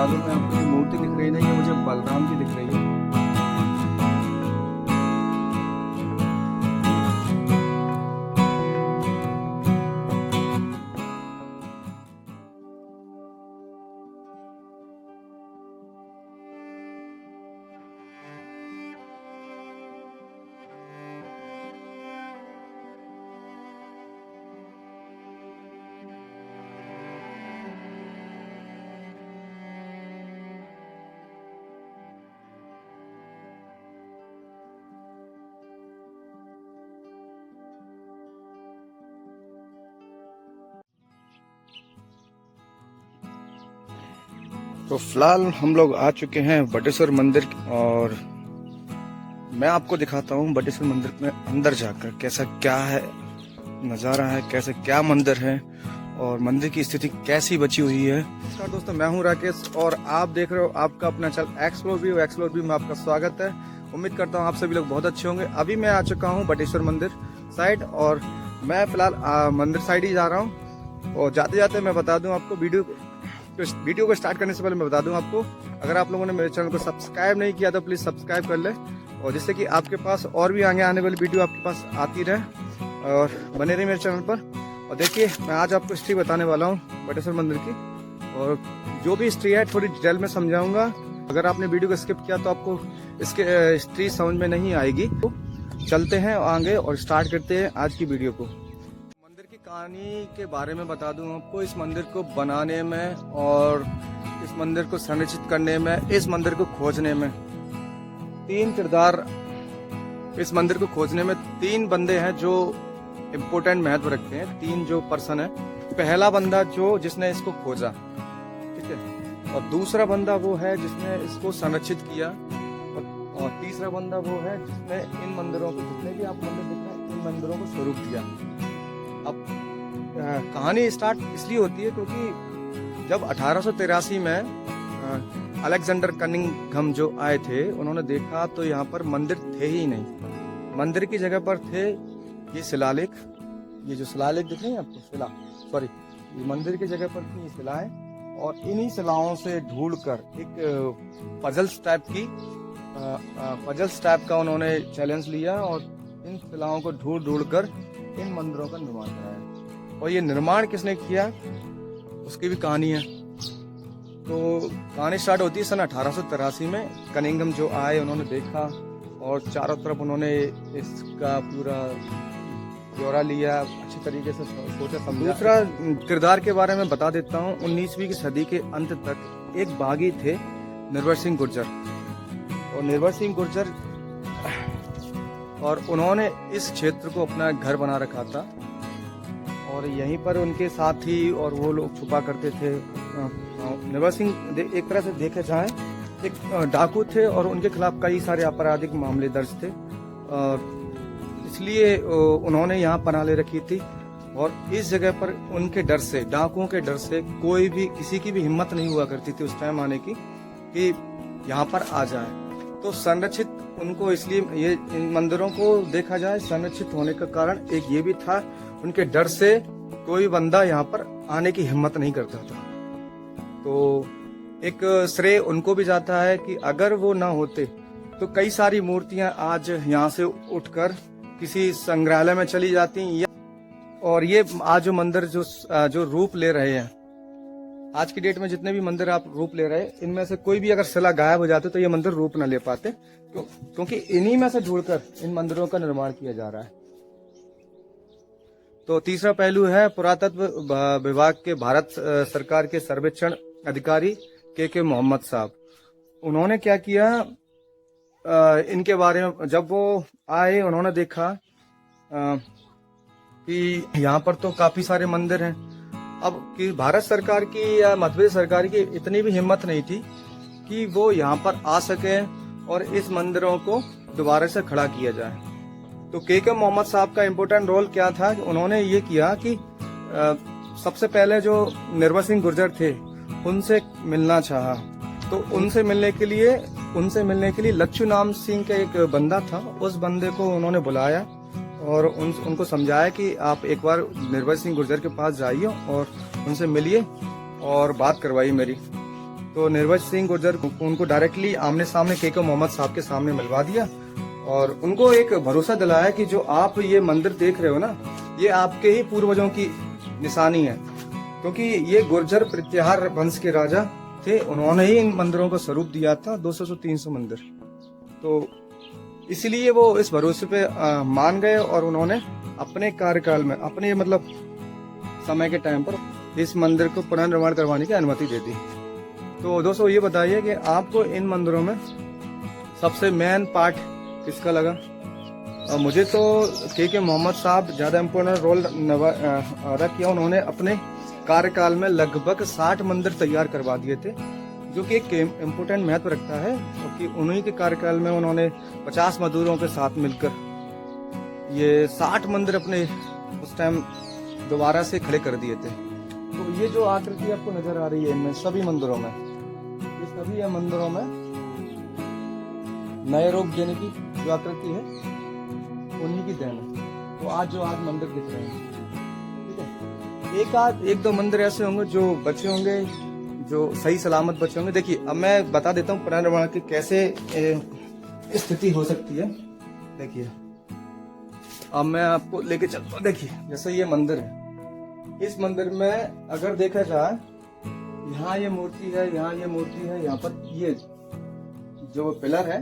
दूं मैं आपको, मूर्ति दिख रही नहीं है मुझे, बलराम की दिख रही है। तो फिलहाल हम लोग आ चुके हैं बटेश्वर मंदिर और मैं आपको दिखाता हूँ बटेश्वर मंदिर में अंदर जाकर कैसा क्या है नज़ारा है, कैसे क्या मंदिर है और मंदिर की स्थिति कैसी बची हुई है। नमस्कार दोस्तों, मैं हूँ राकेश और आप देख रहे हो आपका अपना चैनल एक्सप्लोर व्यू में आपका स्वागत है। उम्मीद करता हूँ आप सभी लोग बहुत अच्छे होंगे। अभी मैं आ चुका हूँ बटेश्वर मंदिर साइड और मैं फिलहाल मंदिर साइड ही जा रहा हूँ। और जाते जाते मैं बता दूँ आपको, वीडियो को स्टार्ट करने से पहले मैं बता दूं आपको, अगर आप लोगों ने मेरे चैनल को सब्सक्राइब नहीं किया तो प्लीज़ सब्सक्राइब कर ले, और जिससे कि आपके पास और भी आगे आने वाली वीडियो आपके पास आती रहे और बने रहे मेरे चैनल पर। और देखिए, मैं आज आपको हिस्ट्री बताने वाला हूं बटेश्वर मंदिर की, और जो भी हिस्ट्री है थोड़ी डिटेल में समझाऊंगा। अगर आपने वीडियो को स्किप किया तो आपको इसके हिस्ट्री समझ में नहीं आएगी। तो चलते हैं आगे और स्टार्ट करते हैं आज की वीडियो को। कहानी के बारे में बता दूं आपको, इस मंदिर को बनाने में और इस मंदिर को संरक्षित करने में, इस मंदिर को खोजने में तीन किरदार, इस मंदिर को खोजने में तीन बंदे हैं जो इम्पोर्टेंट महत्व रखते हैं। तीन जो पर्सन है, पहला बंदा जो जिसने इसको खोजा, ठीक है, और दूसरा बंदा वो है जिसने इसको संरक्षित किया, और तीसरा बंदा वो है जिसने इन मंदिरों को, जितने भी आप मंदिर देख रहे हैं, इन मंदिरों को स्वरूप दिया। अब कहानी स्टार्ट इसलिए होती है क्योंकि जब 1883 में अलेक्जेंडर कनिंघम जो आए थे, उन्होंने देखा तो यहाँ पर मंदिर थे ही नहीं। मंदिर की जगह पर थे ये शिलालेख, ये जो शिलालेख दिख रहे हैं आपको, ये मंदिर की जगह पर थी ये शिलाएं, और इन्हीं शिलाओं से ढूंढकर एक पजल्स टाइप का उन्होंने चैलेंज लिया और इन शिलाओं को ढूंढ कर इन मंदिरों का निर्माण कराया। और ये निर्माण किसने किया उसकी भी कहानी है। तो कहानी स्टार्ट होती है सन 1883 में। कनिंघम जो आए, उन्होंने देखा और चारों तरफ उन्होंने इसका पूरा ब्यौरा लिया, अच्छी तरीके से सोचा समझा। दूसरा किरदार के बारे में बता देता हूँ। 19वीं सदी के अंत तक एक बागी थे निर्भर सिंह गुर्जर, और निर्भर सिंह गुर्जर और उन्होंने इस क्षेत्र को अपना घर बना रखा था, और यहीं पर उनके साथी और वो लोग छुपा करते थे। निर्भर सिंह एक तरह से देखे जाए एक डाकू थे, और उनके खिलाफ कई सारे आपराधिक मामले दर्ज थे, और इसलिए उन्होंने यहाँ पनाह ले रखी थी। और इस जगह पर उनके डर से, डाकुओं के डर से, कोई भी किसी की भी हिम्मत नहीं हुआ करती थी उस टाइम आने की कि यहाँ पर आ जाए। तो संरक्षित उनको, इसलिए ये इन मंदिरों को देखा जाए संरक्षित होने का कारण एक ये भी था, उनके डर से कोई बंदा यहाँ पर आने की हिम्मत नहीं करता था। तो एक श्रेय उनको भी जाता है कि अगर वो ना होते तो कई सारी मूर्तियां आज यहाँ से उठकर किसी संग्रहालय में चली जाती, और ये आज जो मंदिर जो रूप ले रहे हैं, आज की डेट में जितने भी मंदिर आप रूप ले रहे हैं, इनमें से कोई भी अगर शिला गायब हो जाते तो ये मंदिर रूप न ले पाते, क्योंकि इन्हीं में से ढूंढकर इन मंदिरों का निर्माण किया जा रहा है। तो तीसरा पहलू है पुरातत्व विभाग के भारत सरकार के सर्वेक्षण अधिकारी के मोहम्मद साहब। उन्होंने क्या किया, इनके बारे में जब वो आए, उन्होंने देखा कि यहाँ पर तो काफी सारे मंदिर हैं। अब कि भारत सरकार की या मध्य प्रदेश सरकार की इतनी भी हिम्मत नहीं थी कि वो यहाँ पर आ सके और इस मंदिरों को दोबारा से खड़ा किया जाए। तो के मोहम्मद साहब का इम्पोर्टेंट रोल क्या था, उन्होंने ये किया कि सबसे पहले जो निर्भर सिंह गुर्जर थे उनसे मिलना चाहा। तो उनसे मिलने के लिए लच्छू नाम सिंह का एक बंदा था, उस बंदे को उन्होंने बुलाया और उनको समझाया कि आप एक बार निर्भय सिंह गुर्जर के पास जाइए और उनसे मिलिए और बात करवाइए मेरी। तो निर्भय सिंह गुर्जर उनको डायरेक्टली आमने सामने के मोहम्मद साहब के सामने मिलवा दिया और उनको एक भरोसा दिलाया कि जो आप ये मंदिर देख रहे हो ना, ये आपके ही पूर्वजों की निशानी है, क्योंकि ये गुर्जर प्रत्याहार वंश के राजा थे। उन्होंने ही इन मंदिरों को स्वरूप दिया था, 200 से 300 मंदिर। तो इसलिए वो इस भरोसे पे मान गए और उन्होंने अपने कार्यकाल में, अपने मतलब समय के टाइम पर इस मंदिर को पुनर्निर्माण करवाने की अनुमति दे दी। तो दोस्तों ये बताइए कि आपको इन मंदिरों में सबसे मेन पार्ट किसका लगा? और मुझे तो के मोहम्मद साहब ज्यादा इम्पोर्टेंट रोल अदा किया। उन्होंने अपने कार्यकाल में लगभग 60 मंदिर तैयार करवा दिए थे, जो कि एक इम्पोर्टेंट महत्व रखता है, क्योंकि उन्हीं के कार्यकाल में उन्होंने 50 मजदूरों के साथ मिलकर ये 60 मंदिर अपने उस टाइम दोबारा से खड़े कर दिए थे। तो ये जो आकृति आपको नजर आ रही है इनमें सभी मंदिरों में, ये सभी मंदिरों में नए रूप देने की जो आकृति है उन्हीं की देन है। तो आज जो मंदिर दिख रहे हैं, ठीक है, एक दो मंदिर ऐसे होंगे जो बचे होंगे, जो सही सलामत बचे होंगे। देखिए अब मैं बता देता हूँ पुनर्निर्माण की कैसे स्थिति हो सकती है। देखिए अब मैं आपको लेके चलता हूँ। देखिए जैसे ये मंदिर है, इस मंदिर में अगर देखा जाए, यहाँ ये मूर्ति है, यहाँ ये मूर्ति है, यहाँ पर ये जो पिलर है,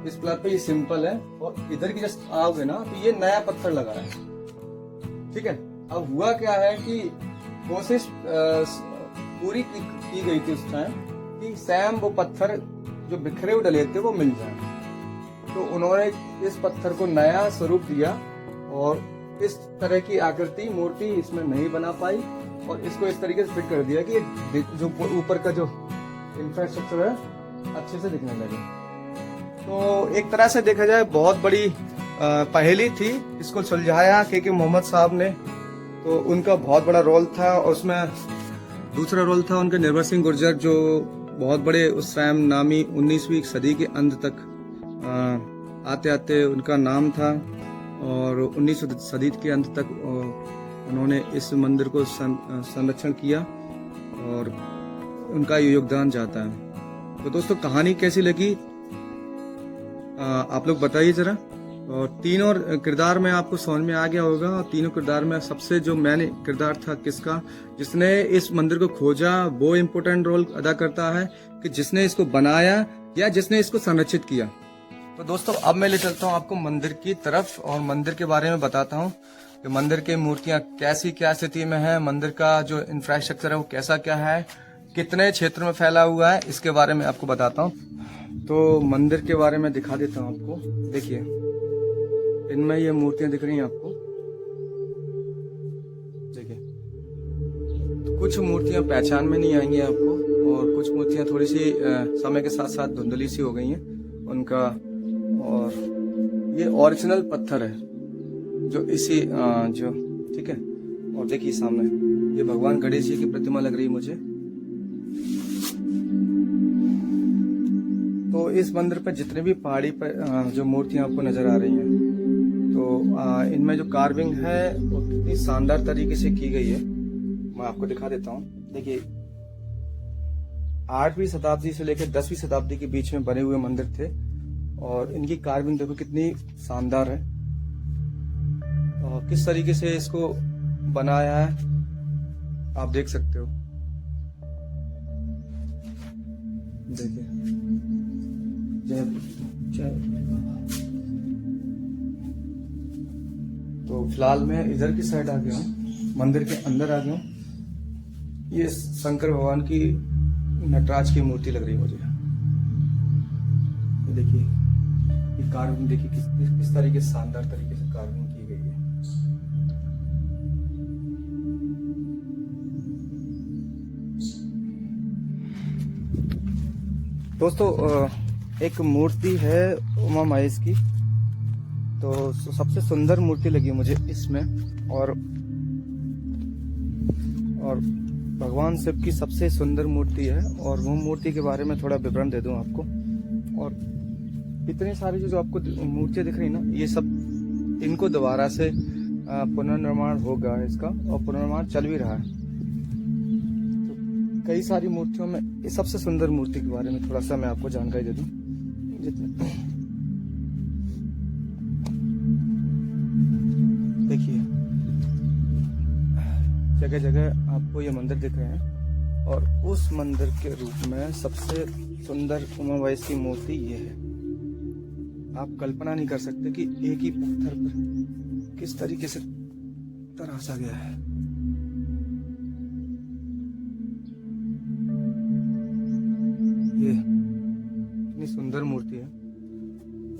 इस पिलर पे ये सिंपल है, और इधर की जस्ट आओगे ना तो ये नया पत्थर लगा है, ठीक है। अब हुआ क्या है कि कोशिश पूरी की गई थी उस टाइम कि सेम वो पत्थर जो बिखरे हुए डले थे वो मिल जाए। तो उन्होंने इस पत्थर को नया स्वरूप दिया और इस तरह की आकृति मूर्ति इसमें नहीं बना पाई, और इसको इस तरीके से फिट कर दिया कि जो ऊपर का जो इंफ्रास्ट्रक्चर है अच्छे से दिखने लगे। तो एक तरह से देखा जाए बहुत बड़ी पहेली थी, इसको सुलझाया के मोहम्मद साहब ने। तो उनका बहुत बड़ा रोल था, और उसमें दूसरा रोल था उनके निर्भय सिंह गुर्जर, जो बहुत बड़े उस टाइम नामी 19वीं सदी के अंत तक आते आते उनका नाम था, और 19वीं सदी के अंत तक उन्होंने इस मंदिर को संरक्षण किया और उनका योगदान जाता है। तो दोस्तों कहानी कैसी लगी आप लोग बताइए जरा। और तीनों किरदार में आपको समझ में आ गया होगा, और तीनों किरदार में सबसे जो मैंने किरदार था किसका, जिसने इस मंदिर को खोजा, वो इम्पोर्टेंट रोल अदा करता है कि जिसने इसको बनाया या जिसने इसको संरक्षित किया। तो दोस्तों अब मैं ले चलता हूँ आपको मंदिर की तरफ, और मंदिर के बारे में बताता हूँ कि मंदिर की मूर्तियाँ कैसी क्या स्थिति में है, मंदिर का जो इंफ्रास्ट्रक्चर है वो कैसा क्या है, कितने क्षेत्र में फैला हुआ है, इसके बारे में आपको बताता हूँ। तो मंदिर के बारे में दिखा देता हूँ आपको। देखिए इनमें ये मूर्तियां दिख रही हैं आपको, देखिए तो कुछ मूर्तियां पहचान में नहीं आएंगी आपको, और कुछ मूर्तियां थोड़ी सी समय के साथ साथ धुंधली सी हो गई हैं उनका। और ये ओरिजिनल पत्थर है जो इसी जो ठीक है। और देखिए सामने ये भगवान गणेश जी की प्रतिमा लग रही है मुझे। तो इस मंदिर पर जितने भी पहाड़ी पर जो मूर्तियां आपको नजर आ रही हैं, तो इनमें जो कार्विंग है वो कितनी शानदार तरीके से की गई है, मैं आपको दिखा देता हूँ। देखिए 8वीं शताब्दी से लेकर 10वीं शताब्दी के बीच में बने हुए मंदिर थे, और इनकी कार्विंग देखो कितनी शानदार है, और किस तरीके से इसको बनाया है आप देख सकते हो। देखिए तो फिलहाल मैं इधर की साइड आ गया हूँ, मंदिर के अंदर आ गया हूँ। ये शंकर भगवान की नटराज की मूर्ति लग रही है मुझे। देखिए ये कार्विंग देखिए किस तरीके से शानदार तरीके से कार्विंग की गई है। दोस्तों एक मूर्ति है उमा महेश की, तो सबसे सुंदर मूर्ति लगी मुझे इसमें, और भगवान शिव की सबसे सुंदर मूर्ति है। और वो मूर्ति के बारे में थोड़ा विवरण दे दूं आपको। और इतने सारे जो आपको मूर्तियां दिख रही ना, ये सब इनको दोबारा से पुनर्निर्माण होगा इसका, और पुनर्निर्माण चल भी रहा है। तो कई सारी मूर्तियों में ये सबसे सुंदर मूर्ति के बारे में थोड़ा सा मैं आपको जानकारी दे दूं। देखिए जगह जगह आपको ये मंदिर दिख रहे हैं और उस मंदिर के रूप में सबसे सुंदर उमाबाई की मूर्ति ये है। आप कल्पना नहीं कर सकते कि एक ही पत्थर पर किस तरीके से तराशा गया है। ये इतनी सुंदर मूर्ति है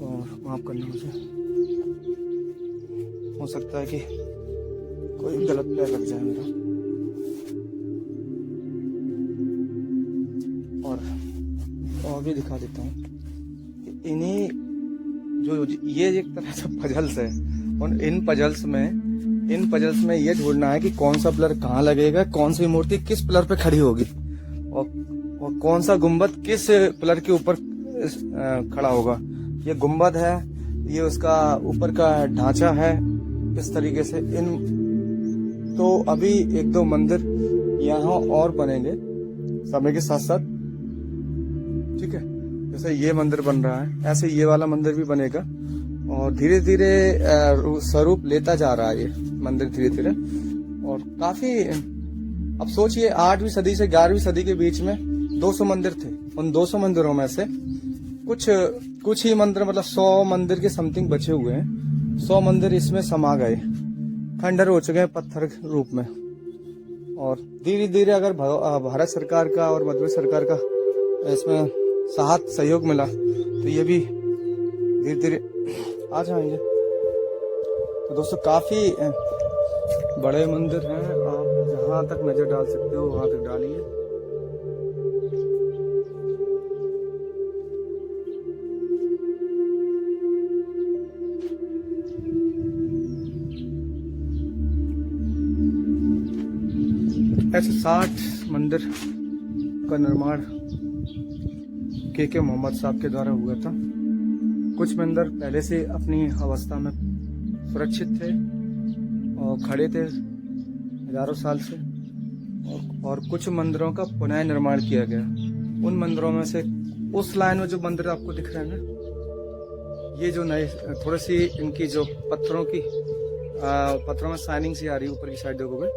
और माफ करना मुझे, हो सकता है कि कोई गलत पैर लग जाए मेरा। और भी दिखा देता हूँ। इन्हीं जो ये एक तरह से पजल्स है और इन पजल्स में ये ढूंढना है कि कौन सा पिलर कहाँ लगेगा, कौन सी मूर्ति किस पिलर पे खड़ी होगी और कौन सा गुंबद किस पिलर के ऊपर खड़ा होगा। ये गुंबद है, ये उसका ऊपर का ढांचा है, इस तरीके से तो अभी एक दो मंदिर यहाँ और बनेंगे समय के साथ साथ, ठीक है। जैसे ये मंदिर बन रहा है, ऐसे ये वाला मंदिर भी बनेगा और धीरे धीरे स्वरूप लेता जा रहा है ये मंदिर धीरे धीरे। और काफी, अब सोचिए 8वीं सदी से 11वीं सदी के बीच में 200 मंदिर थे। उन 200 मंदिरों में से कुछ ही मंदिर, मतलब 100 मंदिर के समथिंग बचे हुए हैं। 100 मंदिर इसमें समा गए, खंडर हो चुके हैं पत्थर रूप में। और धीरे धीरे अगर भारत सरकार का और मध्य प्रदेश सरकार का इसमें साथ सहयोग मिला तो ये भी धीरे धीरे आ जाएंगे। तो दोस्तों काफी बड़े मंदिर हैं, आप जहां तक नजर डाल सकते हो वहां तक डालिए। ऐसे 60 मंदिर का निर्माण के मोहम्मद साहब के द्वारा हुआ था। कुछ मंदिर पहले से अपनी अवस्था में सुरक्षित थे और खड़े थे हजारों साल से, और कुछ मंदिरों का पुनः निर्माण किया गया। उन मंदिरों में से उस लाइन में जो मंदिर आपको दिख रहे हैं ना, ये जो नए थोड़ी सी इनकी जो पत्थरों में शाइनिंग सी आ रही है ऊपर की साइड देखोगे,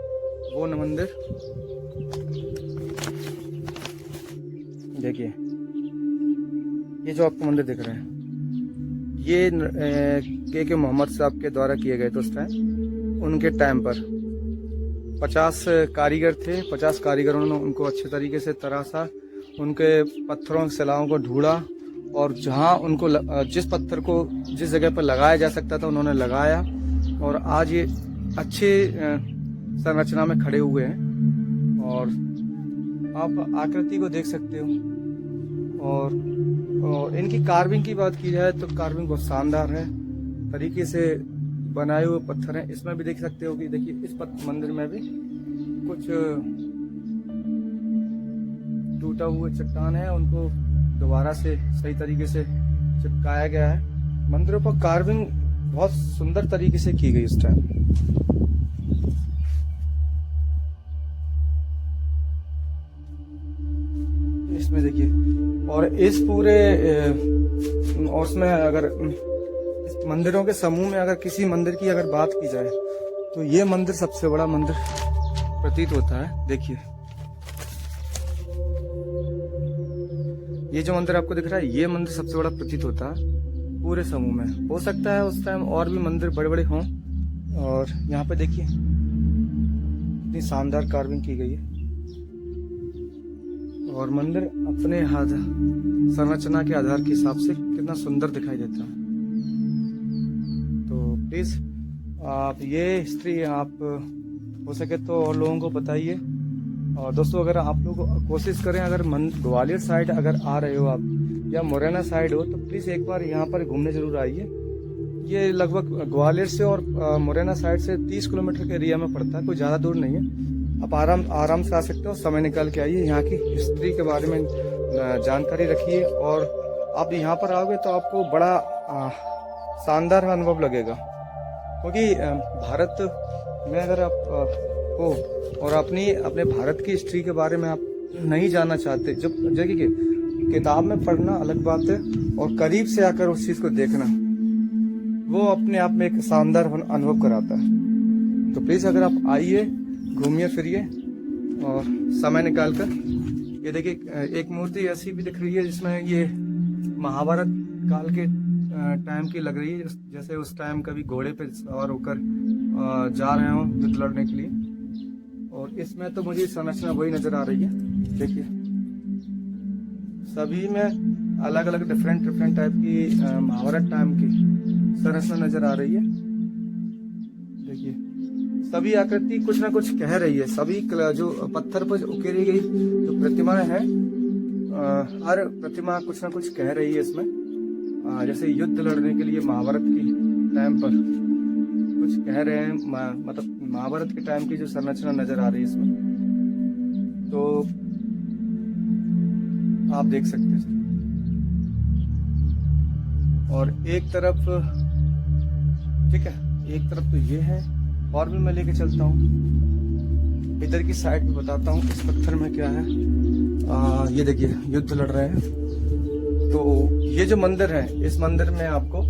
वो न मंदिर देखिए। ये जो आपको मंदिर दिख रहे हैं ये के मोहम्मद साहब के द्वारा किए गए थे उस टाइम। उनके टाइम पर 50 कारीगर थे। 50 कारीगरों ने उनको अच्छे तरीके से तराशा, उनके पत्थरों शिलाओं को ढूंढा और जहां उनको जिस पत्थर को जिस जगह पर लगाया जा सकता था उन्होंने लगाया और आज ये अच्छे संरचना में खड़े हुए हैं। और आप आकृति को देख सकते हो। और इनकी कार्विंग की बात की जाए तो कार्विंग बहुत शानदार है, तरीके से बनाए हुए पत्थर हैं। इसमें भी देख सकते हो कि देखिए इस मंदिर में भी कुछ टूटा हुआ चट्टान है, उनको दोबारा से सही तरीके से चिपकाया गया है। मंदिरों पर कार्विंग बहुत सुंदर तरीके से की गई इस टाइम। इसमें देखिए, और इस पूरे और उसमें अगर इस मंदिरों के समूह में अगर किसी मंदिर की अगर बात की जाए तो ये मंदिर सबसे बड़ा मंदिर प्रतीत होता है। देखिए ये जो मंदिर आपको दिख रहा है, ये मंदिर सबसे बड़ा प्रतीत होता है पूरे समूह में। हो सकता है उस टाइम और भी मंदिर बड़े बड़े हों। और यहाँ पे देखिए इतनी शानदार कार्विंग की गई है और मंदिर अपने संरचना के आधार के हिसाब से कितना सुंदर दिखाई देता है। तो प्लीज आप ये हिस्ट्री आप हो सके तो और लोगों को बताइए। और दोस्तों अगर आप लोग कोशिश करें, अगर ग्वालियर साइड अगर आ रहे हो आप या मुरैना साइड हो तो प्लीज एक बार यहाँ पर घूमने जरूर आइए। ये लगभग ग्वालियर से और मुरैना साइड से 30 किलोमीटर के एरिया में पड़ता है, कोई ज़्यादा दूर नहीं है। आप आराम से आ सकते हो, समय निकाल के आइए। यहाँ की हिस्ट्री के बारे में जानकारी रखिए और आप यहाँ पर आओगे तो आपको बड़ा शानदार अनुभव लगेगा। क्योंकि भारत में अगर आप हो और अपने भारत की हिस्ट्री के बारे में आप नहीं जाना चाहते, जब देखिए किताब में पढ़ना अलग बात है और करीब से आकर उस चीज़ को देखना वो अपने आप में एक शानदार अनुभव कराता है। तो प्लीज़ अगर आप आइए, घूमिए फिरिए और समय निकाल कर, ये देखिए एक मूर्ति ऐसी भी दिख रही है जिसमें ये महाभारत काल के टाइम की लग रही है, जैसे उस टाइम कभी घोड़े पे सवार होकर जा रहे हो युद्ध लड़ने के लिए। और इसमें तो मुझे संरचना वही नजर आ रही है। देखिए सभी में अलग अलग डिफरेंट टाइप की महाभारत टाइम की संरचना नजर आ रही है। देखिए सभी आकृति कुछ ना कुछ कह रही है। सभी जो पत्थर पर उकेरी गई जो प्रतिमाएं हैं, हर प्रतिमा कुछ ना कुछ कह रही है इसमें। जैसे युद्ध लड़ने के लिए महाभारत की टाइम पर कुछ कह रहे हैं, मतलब महाभारत के टाइम की जो संरचना नजर आ रही है इसमें, तो आप देख सकते हैं। और एक तरफ, ठीक है, एक तरफ तो ये है और भी मैं लेके चलता हूँ इधर की साइड में, बताता हूँ इस पत्थर में क्या है। ये देखिए युद्ध लड़ रहे हैं। तो ये जो मंदिर है, इस मंदिर में आपको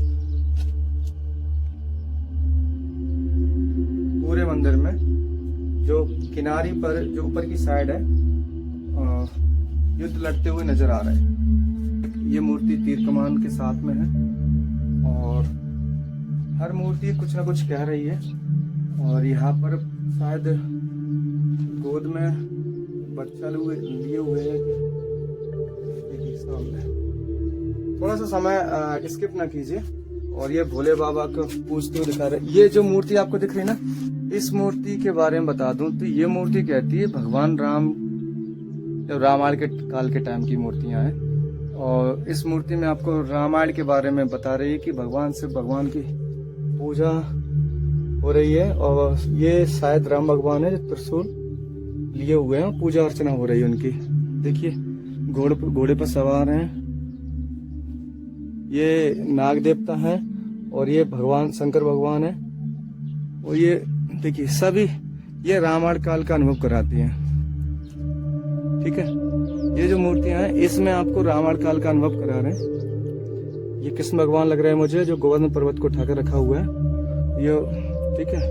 पूरे मंदिर में जो किनारी पर जो ऊपर की साइड है युद्ध लड़ते हुए नजर आ रहे हैं। ये मूर्ति तीर कमान के साथ में है और हर मूर्ति कुछ ना कुछ कह रही है। और यहाँ पर शायद गोद में बच्चा लिए हुए हैं। देखिए सामने थोड़ा सा समय स्किप ना कीजिए। और ये भोले बाबा को पूजते हुए दिखा रहे। ये जो मूर्ति आपको दिख रही है ना, इस मूर्ति के बारे में बता दूं तो ये मूर्ति कहती है भगवान राम, जब रामायण के काल के टाइम की मूर्तियां हैं। और इस मूर्ति में आपको रामायण के बारे में बता रही है कि भगवान से भगवान की पूजा हो रही है। और ये शायद राम भगवान है जो त्रिशूल लिए हुए हैं, पूजा अर्चना हो रही है उनकी। देखिए घोड़े पर सवार हैं, ये नाग देवता है और ये भगवान शंकर भगवान है। और ये देखिए सभी ये रामायण काल का अनुभव कराती हैं। ठीक है, ये जो मूर्तियां हैं इसमें आपको रामायण काल का अनुभव करा रहे हैं। ये कृष्ण भगवान लग रहे हैं मुझे, जो गोवर्धन पर्वत को उठाकर रखा हुआ है ये, ठीक है।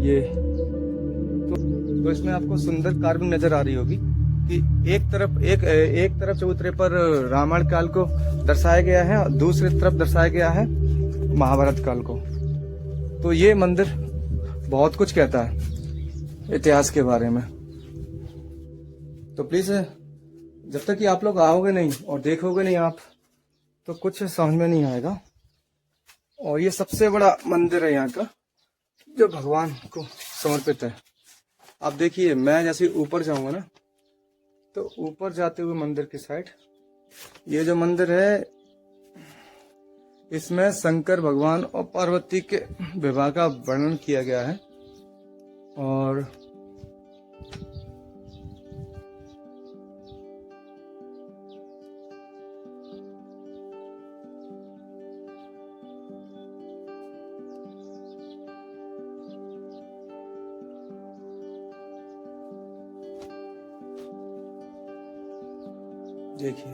ये तो इसमें आपको सुंदर कार्विंग नजर आ रही होगी कि एक तरफ चबूतरे पर रामायण काल को दर्शाया गया है और दूसरी तरफ दर्शाया गया है महाभारत काल को। तो ये मंदिर बहुत कुछ कहता है इतिहास के बारे में। तो प्लीज जब तक कि आप लोग आओगे नहीं और देखोगे नहीं आप, तो कुछ समझ में नहीं आएगा। और ये सबसे बड़ा मंदिर है यहाँ का, जो भगवान को समर्पित है। आप देखिए मैं जैसे ऊपर जाऊंगा ना, तो ऊपर जाते हुए मंदिर की साइड ये जो मंदिर है, इसमें शंकर भगवान और पार्वती के विवाह का वर्णन किया गया है। और देखिए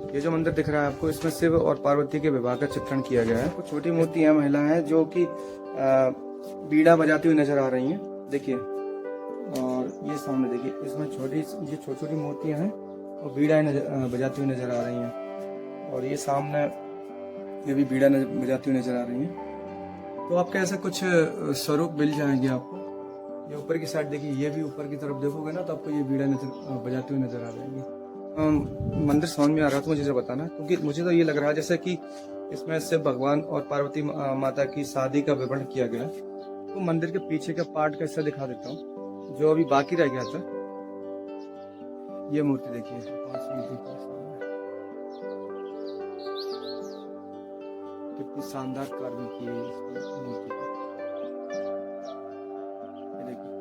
ये जो मंदिर दिख रहा है आपको, इसमें शिव और पार्वती के विवाह का चित्रण किया गया है। कुछ छोटी मूर्तियां महिलाएं हैं जो कि बीड़ा बजाती हुई नजर आ रही हैं। देखिए, और ये सामने देखिए, इसमें ये छोटी छोटी मूर्तियां हैं और बीड़ा बजाती हुई नजर आ रही हैं। और ये सामने ये भी बीड़ा बजाती हुई नजर आ रही हैं। तो आपके ऐसे कुछ स्वरूप मिल जाएंगे आपको। ये ऊपर की साइड देखिए, ये भी ऊपर की तरफ देखोगे ना तो आपको ये बीड़ा बजाती हुई नजर आ जाएंगी। मंदिर समझ में आ रहा था मुझे बताना, क्योंकि मुझे तो ये लग रहा है जैसे कि इसमें शिव भगवान और पार्वती माता की शादी का विवरण किया गया। तो मंदिर के पीछे का पार्ट का हिस्सा दिखा देता हूँ जो अभी बाकी रह गया था। ये मूर्ति देखिए, कितनी शानदार कार्विंग की है इस मूर्ति पर। ये देखिए,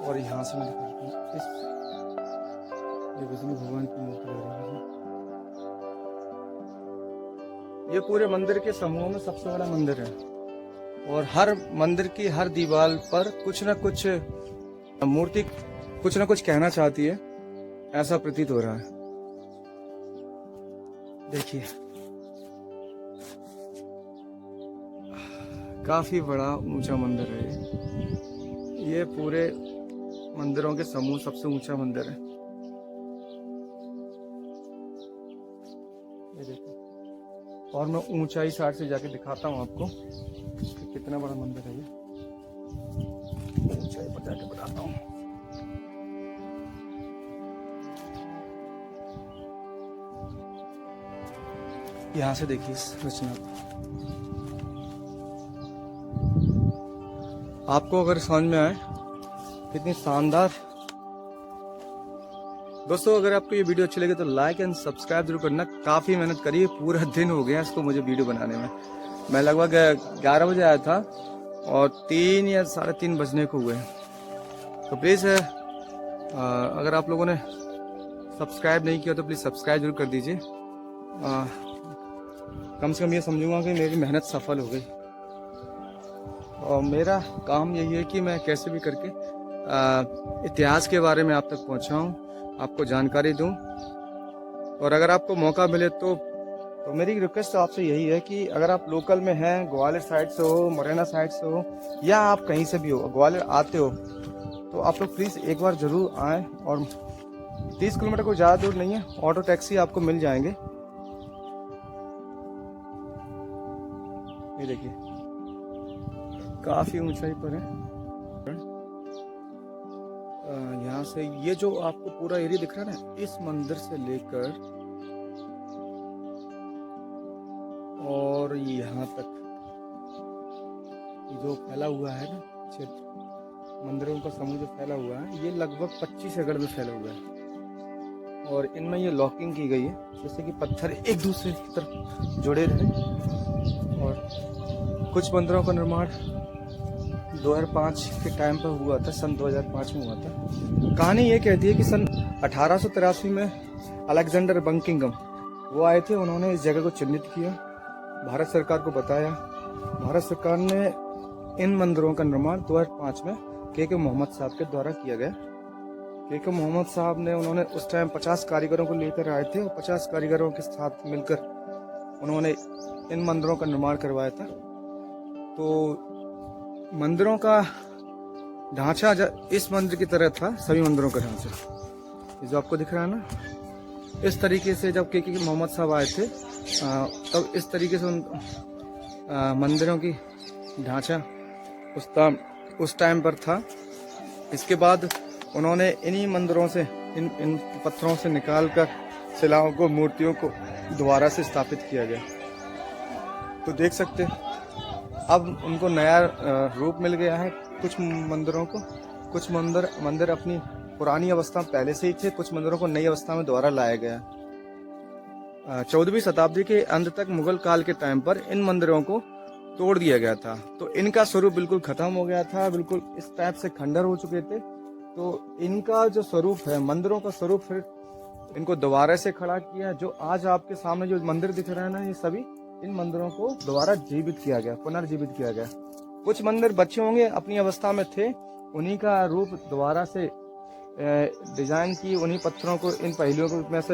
और यहाँ से मैं दिखाता हूँ, ये विष्णु भगवान की मूर्ति लग रही है। ये पूरे मंदिर के समूह में सबसे बड़ा मंदिर है और हर मंदिर की हर दीवार पर कुछ न कुछ मूर्ति कुछ न कुछ कहना चाहती है, ऐसा प्रतीत हो रहा है। देखिए काफी बड़ा ऊंचा मंदिर है ये पूरे मंदिरों के समूह सबसे ऊंचा मंदिर है। ये देखिए, और मैं ऊंचाई साइड से जाके दिखाता हूँ आपको कि कितना बड़ा मंदिर है ये। ऊंचाई पर जाके बताता हूँ। यहाँ से देखिए इस रचना आपको अगर समझ में आए कितनी शानदार। दोस्तों अगर आपको ये वीडियो अच्छी लगे तो लाइक एंड सब्सक्राइब जरूर करना। काफ़ी मेहनत करी है, पूरा दिन हो गया इसको मुझे वीडियो बनाने में। मैं लगभग 11 बजे आया था और 3 या 3:30 बजने को हुए। तो प्लीज़ अगर आप लोगों ने सब्सक्राइब नहीं किया तो प्लीज़ सब्सक्राइब जरूर कर दीजिए। कम से कम ये समझूंगा कि मेरी मेहनत सफल हो गई। और मेरा काम यही है कि मैं कैसे भी करके इतिहास के बारे में आप तक पहुंचाऊं, आपको जानकारी दूं। और अगर आपको मौका मिले तो मेरी रिक्वेस्ट आपसे यही है कि अगर आप लोकल में हैं, ग्वालियर साइड से हो, मुरैना साइड से हो, या आप कहीं से भी हो, ग्वालियर आते हो तो आप लोग प्लीज़ एक बार ज़रूर आएँ। और 30 किलोमीटर कोई ज़्यादा दूर नहीं है, ऑटो टैक्सी आपको मिल जाएंगे। ये देखिए काफ़ी ऊंचाई पर है। यहाँ से ये जो आपको पूरा एरिया दिख रहा है ना, इस मंदिर से लेकर और यहाँ तक जो फैला हुआ है ना क्षेत्र, मंदिरों का समूह जो फैला हुआ है, ये लगभग 25 एकड़ में फैला हुआ है। और इनमें ये लॉकिंग की गई है जिससे कि पत्थर एक दूसरे की तरफ जुड़े रहे। और कुछ मंदिरों का निर्माण 2005 के टाइम पर हुआ था, सन 2005 में हुआ था। कहानी ये कहती है कि सन 1883 में अलेक्जेंडर बकिंघम वो आए थे, उन्होंने इस जगह को चिन्हित किया, भारत सरकार को बताया। भारत सरकार ने इन मंदिरों का निर्माण 2005 में के मोहम्मद साहब के द्वारा किया गया। के मोहम्मद साहब ने उन्होंने उस टाइम 50 कारीगरों को लेकर आए थे और 50 कारीगरों के साथ मिलकर उन्होंने इन मंदिरों का निर्माण करवाया था। तो मंदिरों का ढांचा इस मंदिर की तरह था, सभी मंदिरों का ढांचा जो आपको दिख रहा है ना, इस तरीके से जब के मोहम्मद साहब आए थे तब इस तरीके से उन मंदिरों की ढांचा उस टाइम पर था। इसके बाद उन्होंने इन्हीं मंदिरों से इन पत्थरों से निकालकर शिलाओं को, मूर्तियों को दोबारा से स्थापित किया गया। तो देख सकते अब उनको नया रूप मिल गया है। कुछ मंदिरों को, कुछ मंदिर अपनी पुरानी अवस्था में पहले से ही थे, कुछ मंदिरों को नई अवस्था में दोबारा लाया गया। 14वीं शताब्दी के अंत तक मुगल काल के टाइम पर इन मंदिरों को तोड़ दिया गया था। तो इनका स्वरूप बिल्कुल खत्म हो गया था, बिल्कुल इस टाइप से खंडर हो चुके थे। तो इनका जो स्वरूप है, मंदिरों का स्वरूप, फिर इनको दोबारा से खड़ा किया। जो आज आपके सामने जो मंदिर दिख रहा है ना, ये सभी इन मंदिरों को दोबारा जीवित किया गया, पुनर्जीवित किया गया। कुछ मंदिर बच्चे होंगे अपनी अवस्था में थे, उन्हीं का रूप दोबारा से डिजाइन की, उन्हीं पत्थरों को, इन पहेलियों को में से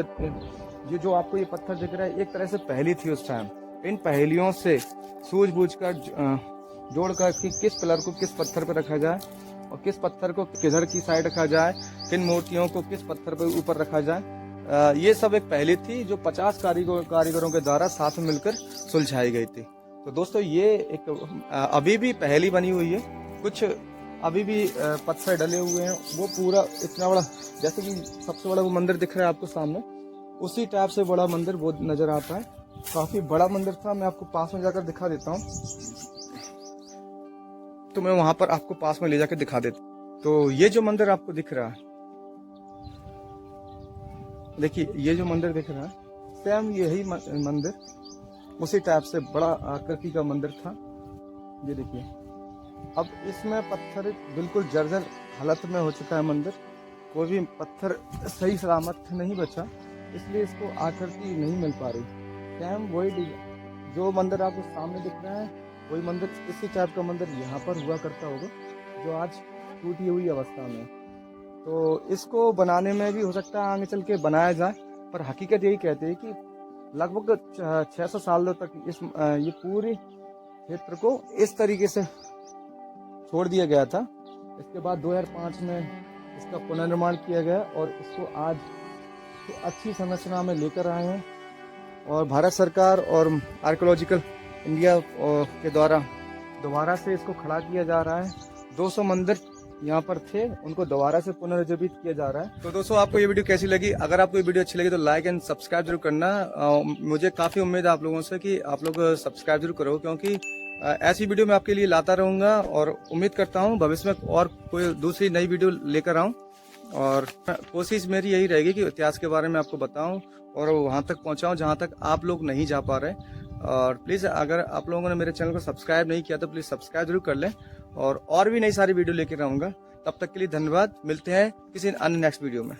ये जो आपको ये पत्थर दिख रहा है, एक तरह से पहेली थी उस टाइम। इन पहेलियों से सूझबूझकर जोड़कर कि किस पिलर को किस पत्थर पर रखा जाए और किस पत्थर को किधर की साइड रखा जाए, किन मूर्तियों को किस पत्थर पर ऊपर रखा जाए, ये सब एक पहेली थी जो 50 कारीगरों के द्वारा साथ में मिलकर सुलझाई गई थी। तो दोस्तों ये एक अभी भी पहेली बनी हुई है, कुछ अभी भी पत्थर डले हुए हैं। वो पूरा इतना बड़ा, जैसे कि सबसे बड़ा वो मंदिर दिख रहा है आपको सामने, उसी टाइप से बड़ा मंदिर वो नजर आता है। काफी बड़ा मंदिर था। मैं आपको पास में जाकर दिखा देता हूँ, तो मैं वहां पर आपको पास में ले जाकर दिखा देता हूँ। तो ये जो मंदिर आपको दिख रहा है, देखिए ये जो मंदिर दिख रहा है, सेम यही मंदिर उसी टाइप से बड़ा आकृति का मंदिर था। ये देखिए अब इसमें पत्थर बिल्कुल जर्जर हालत में हो चुका है मंदिर, कोई भी पत्थर सही सलामत नहीं बचा, इसलिए इसको आकृति नहीं मिल पा रही। सेम वही जो मंदिर आपको सामने दिख रहा है वही मंदिर, इसी टाइप का मंदिर यहाँ पर हुआ करता होगा, जो आज टूटी हुई अवस्था में। तो इसको बनाने में भी हो सकता है आगे चल के बनाया जाए, पर हकीकत यही कहती है कि लगभग 600 सालों तक ये पूरे क्षेत्र को इस तरीके से छोड़ दिया गया था। इसके बाद 2005 में इसका पुनर्निर्माण किया गया और इसको आज तो अच्छी संरचना में लेकर आए हैं। और भारत सरकार और आर्कियोलॉजिकल इंडिया के द्वारा दोबारा से इसको खड़ा किया जा रहा है। 200 मंदिर यहाँ पर थे, उनको दोबारा से पुनर्जीवित किया जा रहा है। तो दोस्तों, आपको ये वीडियो कैसी लगी? अगर आपको ये वीडियो अच्छी लगी तो लाइक एंड सब्सक्राइब जरूर करना। मुझे काफ़ी उम्मीद है आप लोगों से कि आप लोग सब्सक्राइब जरूर करो, क्योंकि ऐसी वीडियो मैं आपके लिए लाता रहूँगा और उम्मीद करता हूँ भविष्य में और कोई दूसरी नई वीडियो लेकर आऊँ। और कोशिश मेरी यही रहेगी कि इतिहास के बारे में आपको बताऊँ और वहाँ तक पहुँचाऊँ जहाँ तक आप लोग नहीं जा पा रहे। और प्लीज़, अगर आप लोगों ने मेरे चैनल को सब्सक्राइब नहीं किया तो प्लीज़ सब्सक्राइब जरूर कर लें, और भी नई सारी वीडियो लेकर आऊँगा। तब तक के लिए धन्यवाद। मिलते हैं किसी अन्य नेक्स्ट वीडियो में।